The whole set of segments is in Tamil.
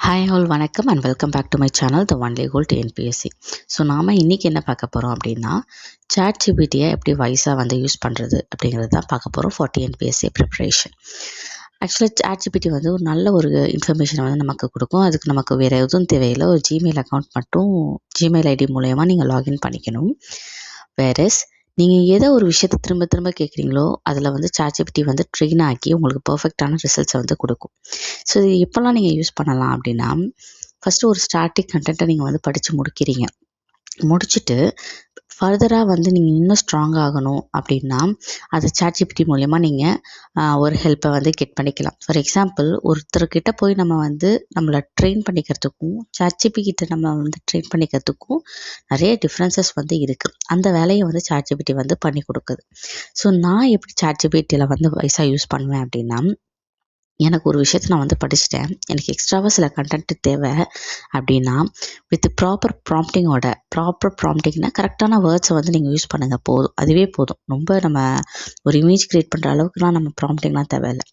ஹாய் ஆல் வணக்கம் and welcome back to my channel the only goal TNPSC. So நாம் இன்றைக்கி என்ன பார்க்க போகிறோம் அப்படின்னா, சாட் ஜிபிடியை எப்படி வைஸாக வந்து யூஸ் பண்ணுறது அப்படிங்கிறது தான் பார்க்க போகிறோம் ஃபார் டிஎன்பிஎஸ்சி ப்ரிப்ரேஷன். ஆக்சுவலாக சாட் ஜிபிடி வந்து ஒரு நல்ல ஒரு இன்ஃபர்மேஷனை வந்து நமக்கு கொடுக்கும். அதுக்கு நமக்கு வேறு எதுவும் தேவையில்லை, ஒரு ஜிமெயில் அக்கௌண்ட் மட்டும் ஜிமெயில் ஐடி மூலயமா நீங்கள் லாகின் பண்ணிக்கணும். வேறஸ் நீங்கள் எதை ஒரு விஷயத்தை திரும்ப திரும்ப கேட்குறீங்களோ அதில் வந்து சாட் ஜிபிடி வந்து ட்ரெயின் ஆக்கி உங்களுக்கு பர்ஃபெக்டான ரிசல்ட்ஸை வந்து கொடுக்கும். ஸோ இது எப்போல்லாம் நீங்கள் யூஸ் பண்ணலாம் அப்படின்னா, ஃபஸ்ட்டு ஒரு ஸ்டாட்டிக் கண்டென்ட்டை நீங்கள் வந்து படித்து முடிச்சுட்டு ஃபர்தராக வந்து நீங்கள் இன்னும் ஸ்ட்ராங் ஆகணும் அப்படின்னா அது சாட் ஜிபிடி மூலயமா நீங்கள் ஒரு ஹெல்ப்பை வந்து கெட் பண்ணிக்கலாம். ஃபார் எக்ஸாம்பிள், ஒருத்தர்கிட்ட போய் நம்ம வந்து நம்மளை ட்ரெயின் பண்ணிக்கிறதுக்கும் சாட் ஜிபி கிட்ட நம்ம வந்து ட்ரெயின் பண்ணிக்கிறதுக்கும் நிறைய டிஃப்ரென்சஸ் வந்து இருக்குது. அந்த வேலையை வந்து சாட் ஜிபிடி வந்து பண்ணி கொடுக்குது. ஸோ நான் எப்படி சாட் ஜிபிடியில் வந்து வைஸாக யூஸ் பண்ணுவேன் அப்படின்னா, எனக்கு ஒரு விஷயத்தை நான் வந்து படிச்சுட்டேன், எனக்கு எக்ஸ்ட்ராவாக சில கண்டென்ட் தேவை அப்படின்னா, வித் ப்ராப்பர் ப்ராம்ப்டிங்னா கரெக்டான வேர்ட்ஸை வந்து நீங்கள் யூஸ் பண்ணுங்கள், போதும், அதுவே போதும். ரொம்ப நம்ம ஒரு இமேஜ் க்ரியேட் பண்ணுற அளவுக்குலாம் நம்ம ப்ராம்ப்டிங்லாம் தேவையில்லை.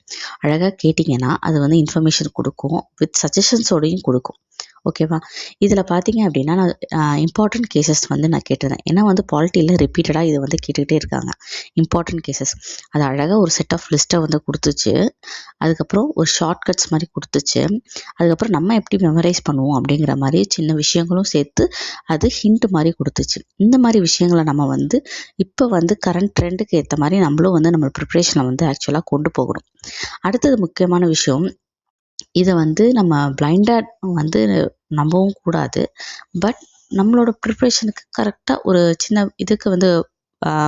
அழகாக கேட்டிங்கன்னா அது வந்து இன்ஃபர்மேஷன் கொடுக்கும், வித் சஜஷன்ஸோடையும் கொடுக்கும். ஓகேவா? இதில் பார்த்தீங்க அப்படின்னா நான் இம்பார்ட்டன்ட் கேசஸ் வந்து நான் கேட்டிருந்தேன். ஏன்னா வந்து பாலிட்டியில் ரிப்பீட்டடாக இது வந்து கேட்டுக்கிட்டே இருக்காங்க, இம்பார்ட்டன்ட் கேசஸ். அது அழகாக ஒரு செட் ஆஃப் லிஸ்ட்டை வந்து கொடுத்துச்சு. அதுக்கப்புறம் ஒரு ஷார்ட்கட்ஸ் மாதிரி கொடுத்துச்சு. அதுக்கப்புறம் நம்ம எப்படி மெமரைஸ் பண்ணுவோம் அப்படிங்கிற மாதிரி சின்ன விஷயங்களும் சேர்த்து அது ஹிண்ட் மாதிரி கொடுத்துச்சு. இந்த மாதிரி விஷயங்களை நம்ம வந்து இப்போ வந்து கரண்ட் ட்ரெண்டுக்கு ஏற்ற மாதிரி நம்மளும் வந்து நம்ம ப்ரிப்ரேஷனை வந்து ஆக்சுவலாக கொண்டு போகணும். அடுத்தது முக்கியமான விஷயம், இதை வந்து நம்ம பிளைண்டாக வந்து நம்பவும் கூடாது. பட் நம்மளோட ப்ரிப்ரேஷனுக்கு கரெக்டாக ஒரு சின்ன இதுக்கு வந்து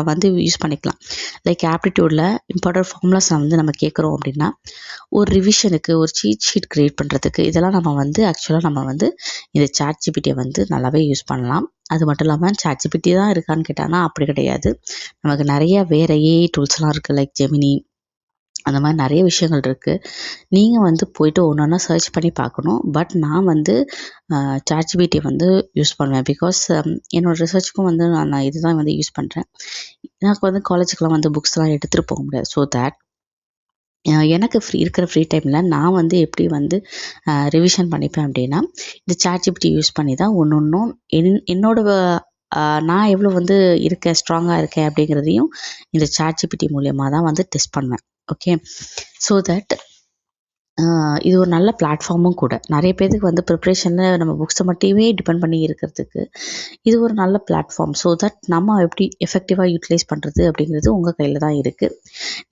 வந்து யூஸ் பண்ணிக்கலாம். லைக் ஆப்டிடியூடில் இம்பார்ட்டன்ட் ஃபார்முலாஸ் வந்து நம்ம கேட்குறோம் அப்படின்னா, ஒரு ரிவிஷனுக்கு ஒரு சீட் ஷீட் க்ரியேட் பண்ணுறதுக்கு இதெல்லாம் நம்ம வந்து ஆக்சுவலாக நம்ம வந்து இந்த சாட் ஜிபிடியை வந்து நல்லாவே யூஸ் பண்ணலாம். அது மட்டும் இல்லாமல் சாட் ஜிபிடி தான் இருக்கான்னு கேட்டாங்கன்னா அப்படி கிடையாது. நமக்கு நிறைய வேறு ஏஐ டூல்ஸ்லாம் இருக்குது, லைக் ஜெமினி, அந்த மாதிரி நிறைய விஷயங்கள் இருக்குது. நீங்கள் வந்து போய்ட்டு ஒன்று ஒன்றா சர்ச் பண்ணி பார்க்கணும். பட் நான் வந்து சாட் ஜிபிடியை வந்து யூஸ் பண்ணுவேன். பிகாஸ் என்னோடய ரிசர்ச்சுக்கும் வந்து நான் இதுதான் வந்து யூஸ் பண்ணுறேன். எனக்கு வந்து காலேஜுக்கெலாம் வந்து புக்ஸ்லாம் எடுத்துகிட்டு போக முடியாது. ஸோ தேட் எனக்கு இருக்கிற ஃப்ரீ டைமில் நான் வந்து எப்படி வந்து ரிவிஷன் பண்ணிப்பேன் அப்படின்னா, இந்த சாட் ஜிபிடி யூஸ் பண்ணி தான் ஒன்று ஒன்றும் என்னோட நான் எவ்வளோ வந்து இருக்கேன், ஸ்ட்ராங்காக இருக்கேன் அப்படிங்கிறதையும் இந்த சாட் ஜிபிடி மூலியமாக தான் வந்து டெஸ்ட் பண்ணுவேன். ஓகே, ஸோ தட் இது ஒரு நல்ல பிளாட்ஃபார்மும் கூட. நிறைய பேருக்கு வந்து ப்ரிப்ரேஷனில் நம்ம புக்ஸை மட்டுமே டிபெண்ட் பண்ணி இருக்கிறதுக்கு இது ஒரு நல்ல பிளாட்ஃபார்ம். ஸோ தட் நம்ம எப்படி எஃபெக்டிவாக யூட்டிலைஸ் பண்ணுறது அப்படிங்கிறது உங்கள் கையில் தான் இருக்குது.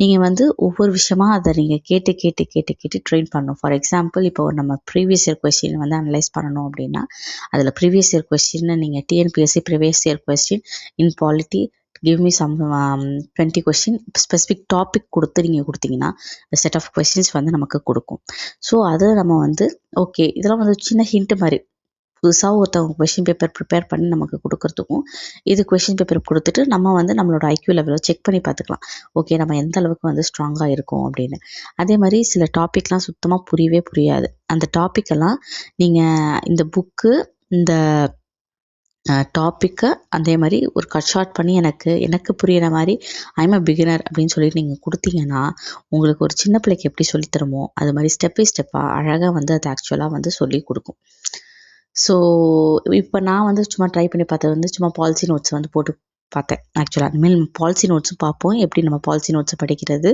நீங்கள் வந்து ஒவ்வொரு விஷயமா அதை நீங்கள் கேட்டு ட்ரெயின் பண்ணணும். ஃபார் எக்ஸாம்பிள், இப்போ நம்ம ப்ரீவியஸ் இயர் கொஸ்டின் வந்து அனலைஸ் பண்ணணும் அப்படின்னா, அதில் ப்ரீவியஸ் இயர் கொஸ்டின் நீங்கள் TNPSC previous year question in polity give me some 20 question specific topic கொடுத்தீங்கன்னா செட் ஆஃப் கொஸ்டின்ஸ் வந்து நமக்கு கொடுக்கும். ஸோ அதை நம்ம வந்து ஓகே, இதெல்லாம் வந்து சின்ன ஹிண்ட் மாதிரி புதுசாக ஒருத்தவங்க கொஷின் பேப்பர் ப்ரிப்பேர் பண்ணி நமக்கு கொடுக்கறதுக்கும், இது கொஷின் பேப்பர் கொடுத்துட்டு நம்ம வந்து நம்மளோட ஐக்யூ லெவலை செக் பண்ணி பார்த்துக்கலாம். ஓகே, நம்ம எந்த அளவுக்கு வந்து ஸ்ட்ராங்காக இருக்கும் அப்படின்னு. அதே மாதிரி சில டாப்பிக்லாம் சுத்தமாக புரியவே புரியாது. அந்த டாப்பிக்கெல்லாம் நீங்கள் இந்த புக்கு, இந்த டாப்பிக்கை அதே மாதிரி ஒரு கட் ஷார்ட் பண்ணி எனக்கு புரிகிற மாதிரி ஐம் அ பிகினர் அப்படின்னு சொல்லிட்டு நீங்கள் கொடுத்தீங்கன்னா, உங்களுக்கு ஒரு சின்ன பிள்ளைக்கு எப்படி சொல்லித்தருமோ அது மாதிரி ஸ்டெப் பை ஸ்டெப்பாக அழகாக வந்து அது ஆக்சுவலாக வந்து சொல்லி கொடுக்கும். ஸோ இப்போ நான் வந்து சும்மா ட்ரை பண்ணி பார்த்தது வந்து சும்மா பாலிசி நோட்ஸ் வந்து போட்டு பார்த்தேன். ஆக்சுவலாக இனிமேல் பாலிசி நோட்ஸும் பார்ப்போம், எப்படி நம்ம பாலிசி நோட்ஸை படிக்கிறது,